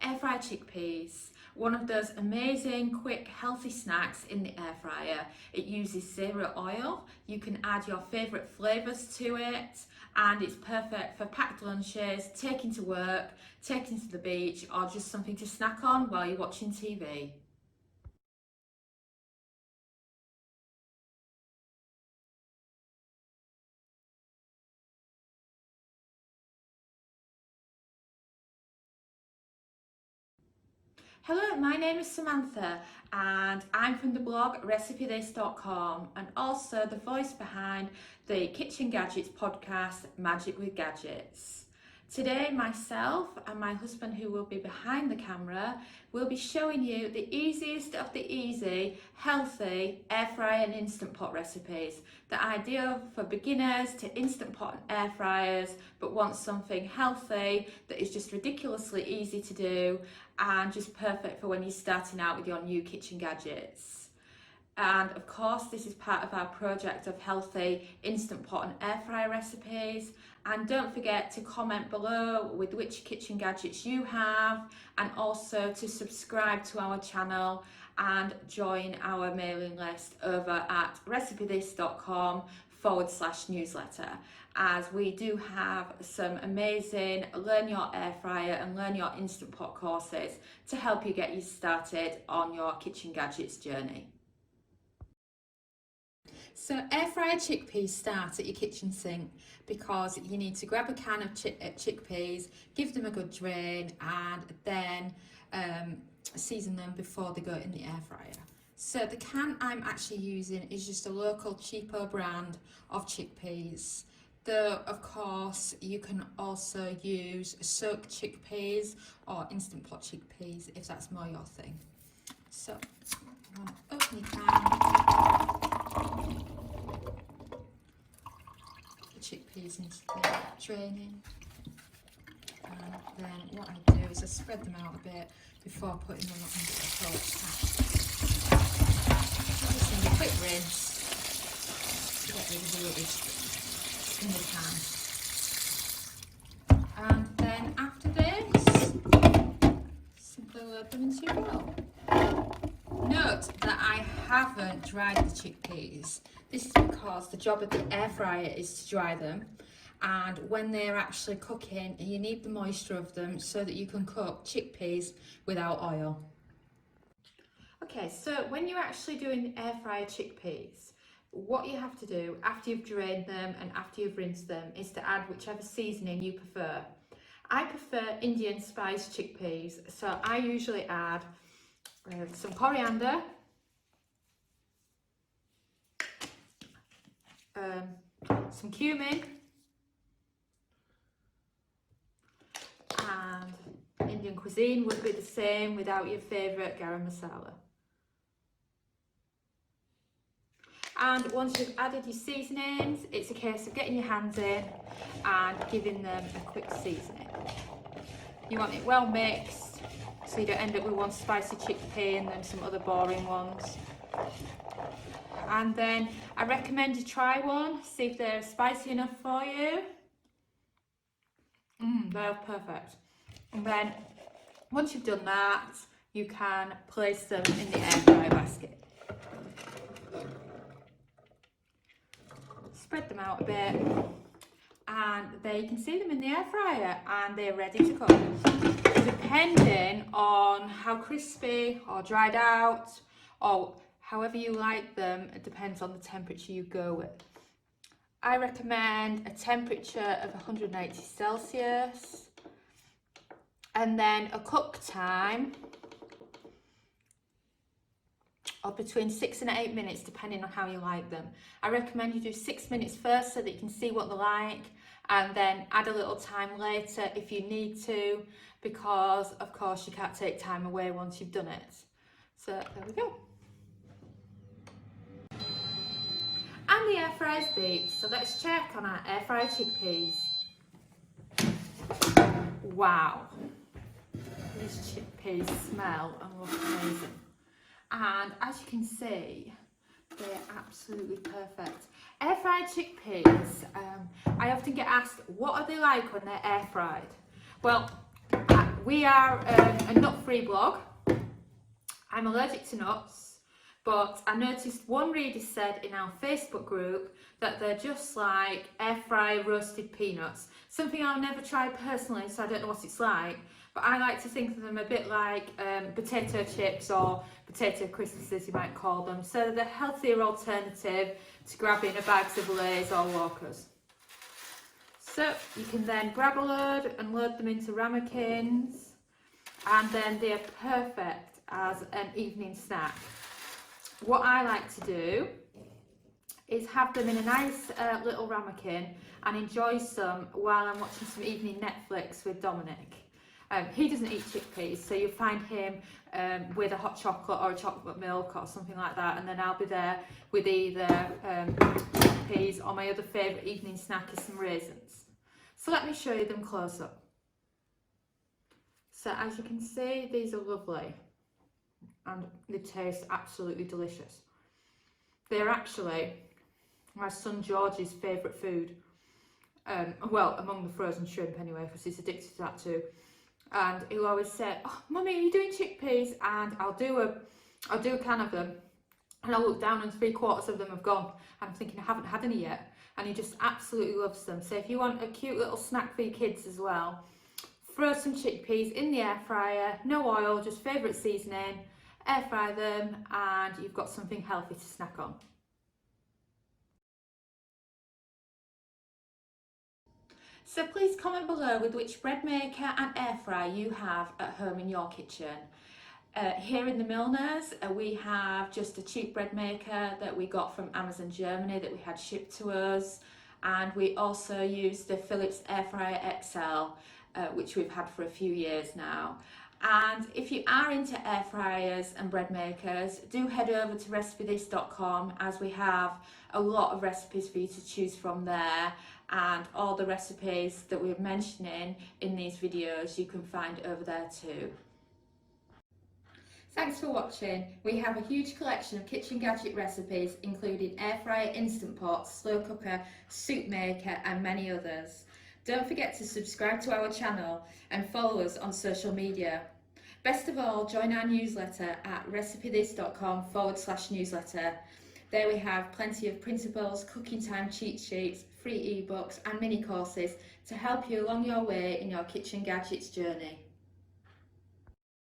air fried chickpeas. One of those amazing, quick, healthy snacks in the air fryer. It uses 0 oil. You can add your favourite flavours to it, and it's perfect for packed lunches, taking to work, taking to the beach, or just something to snack on while you're watching TV. Hello, my name is Samantha and I'm from the blog healthiest, and also the voice behind the Kitchen Gadgets podcast, Magic with Gadgets. Today, myself and my husband, who will be behind the camera, will be showing you the easiest of the easy, healthy air fryer and instant pot recipes. The ideal for beginners to instant pot and air fryers, but want something healthy that is just ridiculously easy to do and just perfect for when you're starting out with your new kitchen gadgets. And of course, this is part of our project of healthy instant pot and air fryer recipes. And don't forget to comment below with which kitchen gadgets you have, and also to subscribe to our channel and join our mailing list over at healthiest.com/newsletter, as we do have some amazing Learn Your Air Fryer and Learn Your Instant Pot courses to help you get you started on your kitchen gadgets journey. So air fryer chickpeas start at your kitchen sink, because you need to grab a can of chickpeas, give them a good drain, and then season them before they go in the air fryer. So the can I'm actually using is just a local cheapo brand of chickpeas. Though of course you can also use soaked chickpeas or instant pot chickpeas if that's more your thing. So I'm going to open your can. The chickpeas into the draining, and then what I do is I spread them out a bit before putting them into the cold pan. Just need a quick rinse to get rid of the rubbish in the can, and then after this, simply load them into your bowl. Note that I haven't dried the chickpeas. This is because the job of the air fryer is to dry them, and when they're actually cooking, you need the moisture of them so that you can cook chickpeas without oil. Okay, so when you're actually doing the air fryer chickpeas, what you have to do after you've drained them and after you've rinsed them is to add whichever seasoning you prefer. I prefer Indian spice chickpeas, so I usually add some coriander, some cumin, and Indian cuisine would be the same without your favourite garam masala. And once you've added your seasonings, it's a case of getting your hands in and giving them a quick seasoning. You want it well mixed, so you don't end up with one spicy chickpea and then some other boring ones. And then I recommend you try one, see if they're spicy enough for you. They're perfect. And then once you've done that, you can place them in the air fryer basket. Spread them out a bit, and there you can see them in the air fryer, and they're ready to cook. Depending on how crispy or dried out or however you like them, it depends on the temperature you go with. I recommend a temperature of 180 Celsius, and then a cook time of between 6 and 8 minutes, depending on how you like them. I recommend you do 6 minutes first so that you can see what they're like, and then add a little time later if you need to, because of course you can't take time away once you've done it. So there we go. And the air fryer's beeped, so let's check on our air fryer chickpeas. Wow, these chickpeas smell and look amazing. And as you can see, they're absolutely perfect. Air fried chickpeas, I often get asked, what are they like when they're air fried? Well, we are a nut-free blog. I'm allergic to nuts, but I noticed one reader said in our Facebook group that they're just like air fry roasted peanuts. Something I'll never try personally, so I don't know what it's like. But I like to think of them a bit like potato chips or potato crisps, as you might call them. So they're a healthier alternative to grabbing a bags of Lay's or Walkers. So you can then grab a load and load them into ramekins, and then they're perfect as an evening snack. What I like to do is have them in a nice little ramekin and enjoy some while I'm watching some evening Netflix with Dominic. He doesn't eat chickpeas, so you'll find him with a hot chocolate or a chocolate milk or something like that, and then I'll be there with either chickpeas or my other favourite evening snack is some raisins. So let me show you them close up. So as you can see, these are lovely and they taste absolutely delicious. They're actually my son George's favourite food. Well, among the frozen shrimp anyway, because he's addicted to that too. And he'll always say, "Oh, Mummy, are you doing chickpeas?" And I'll do a can of them, and I'll look down and 3/4 of them have gone. I'm thinking I haven't had any yet, and he just absolutely loves them. So if you want a cute little snack for your kids as well, throw some chickpeas in the air fryer, no oil, just favourite seasoning, air fry them, and you've got something healthy to snack on. So please comment below with which bread maker and air fryer you have at home in your kitchen. Here in the Milners, we have just a cheap bread maker that we got from Amazon Germany that we had shipped to us, and we also use the Philips Air Fryer XL, which we've had for a few years now. And if you are into air fryers and bread makers, do head over to healthiest.com, as we have a lot of recipes for you to choose from there, and all the recipes that we're mentioning in these videos you can find over there too. Thanks for watching. We have a huge collection of kitchen gadget recipes including air fryer, instant pot, slow cooker, soup maker and many others. Don't forget to subscribe to our channel and follow us on social media. Best of all, join our newsletter at recipethis.com/newsletter. There we have plenty of printables, cooking time cheat sheets, free ebooks and mini courses to help you along your way in your kitchen gadgets journey.